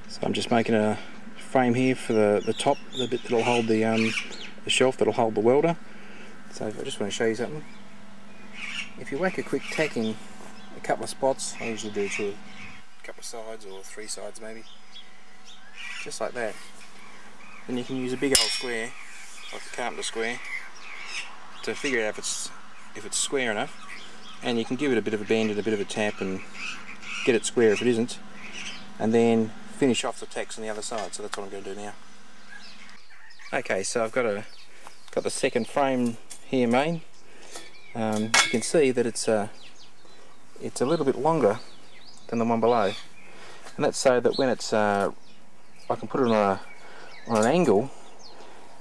So I'm just making a frame here for the top, the bit that'll hold the shelf that'll hold the welder. So I just want to show you something. If you whack a quick tack in a couple of spots, I usually do to a couple of sides or 3 sides maybe, just like that, then you can use a big old square, like the carpenter square, to figure out if it's square enough, and you can give it a bit of a bend and a bit of a tap and get it square if it isn't, and then finish off the tacks on the other side. So that's what I'm going to do now. Okay, so I've got the second frame here made. You can see that it's a little bit longer than the one below, and that's so that when it's I can put it on an angle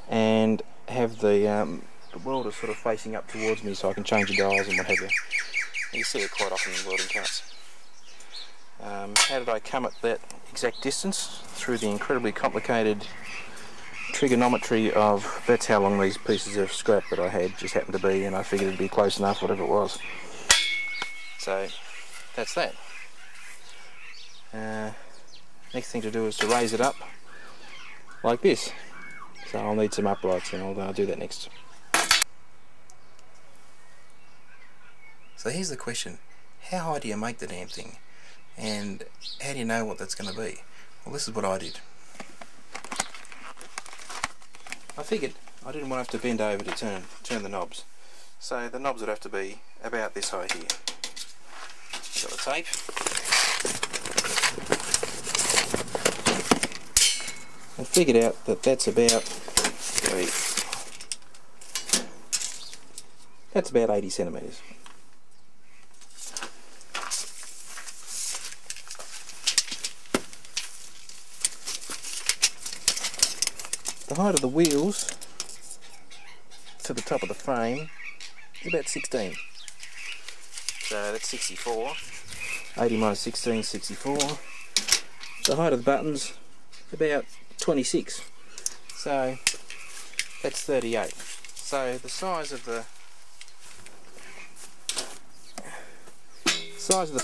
and have the welder sort of facing up towards me, so I can change the dials and what have you. You see it quite often in welding carts. How did I come at that exact distance? Through the incredibly complicated trigonometry of that's how long these pieces of scrap that I had just happened to be, and I figured it'd be close enough, whatever it was. So that's that. Next thing to do is to raise it up like this. So I'll need some uprights, and I'll do that next. So here's the question: how high do you make the damn thing? And how do you know what that's going to be? Well, this is what I did. I figured I didn't want to have to bend over to turn the knobs, so the knobs would have to be about this height here. Got the tape. I figured out that that's about 80 centimetres. The height of the wheels to the top of the frame is about 16. So that's 64. 80 minus 16 is 64. The height of the buttons about 26. So that's 38. So the size of the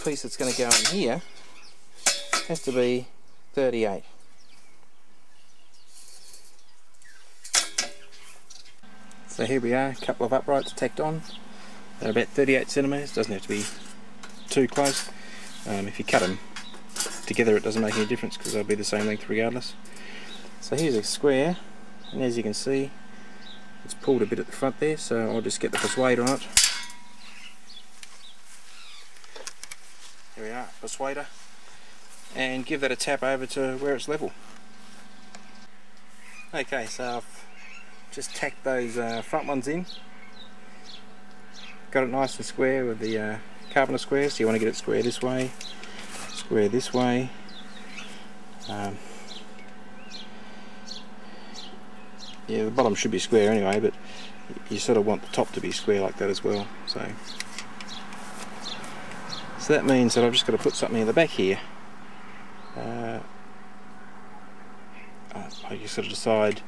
piece that's going to go in here has to be 38. So here we are, a couple of uprights tacked on. They're about 38 centimetres, doesn't have to be too close. If you cut them together it doesn't make any difference because they'll be the same length regardless. So here's a square, and as you can see it's pulled a bit at the front there, so I'll just get the persuader on it. Here we are, persuader, and give that a tap over to where it's level. Okay, so I've just tacked those front ones in. Got it nice and square with the carpenter square, so you want to get it square this way, square this way. Yeah, the bottom should be square anyway, but you sort of want the top to be square like that as well. So that means that I've just got to put something in the back here. I can sort of decide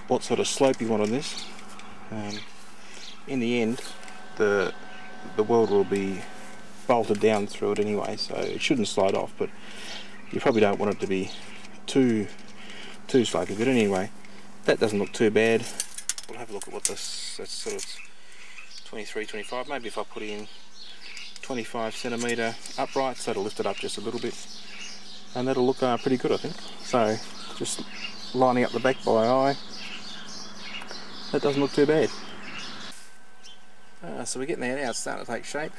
what sort of slope you want on this. In the end, the welder will be bolted down through it anyway, so it shouldn't slide off, but you probably don't want it to be too slopey. But anyway, that doesn't look too bad. We'll have a look at what that's sort of 23, 25. Maybe if I put in 25 centimetre uprights, that'll lift it up just a little bit, and that'll look pretty good, I think. So just lining up the back by eye, that doesn't look too bad. So we're getting there now, it's starting to take shape.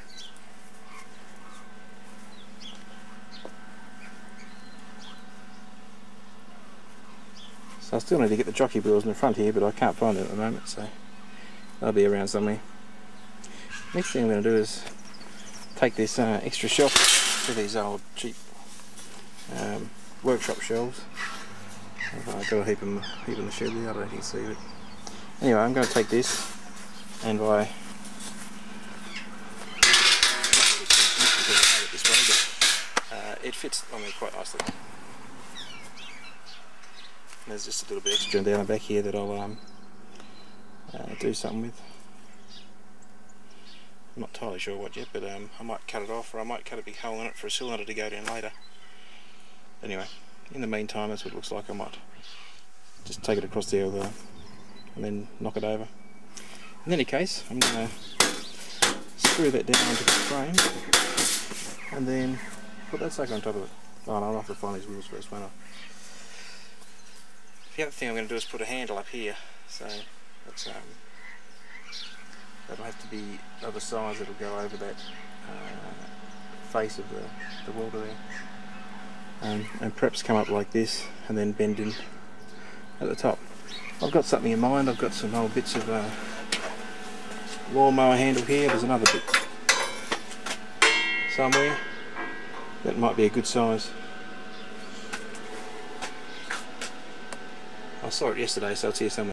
So I still need to get the jockey wheels in the front here, but I can't find it at the moment, so they'll be around somewhere. Next thing I'm going to do is take this extra shelf to these old cheap workshop shelves. I've got a heap in the shed there, I don't know if you can see it. Anyway, I'm going to take this, and by it fits on me quite nicely. There's just a little bit extra down the back here that I'll do something with. I'm not entirely sure what yet, but I might cut it off, or I might cut a big hole in it for a cylinder to go down later. Anyway, in the meantime, that's what it looks like. I might just take it across there and then knock it over. In any case, I'm going to screw that down onto the frame and then put that sucker on top of it. Oh no, I'll have to find these wheels first, won't I? The other thing I'm going to do is put a handle up here, so that's, that'll have to be of a size that'll go over that face of the welder there, and perhaps come up like this and then bend in at the top. I've got something in mind. I've got some old bits of lawnmower handle here. There's another bit somewhere that might be a good size. I saw it yesterday, so it's here somewhere.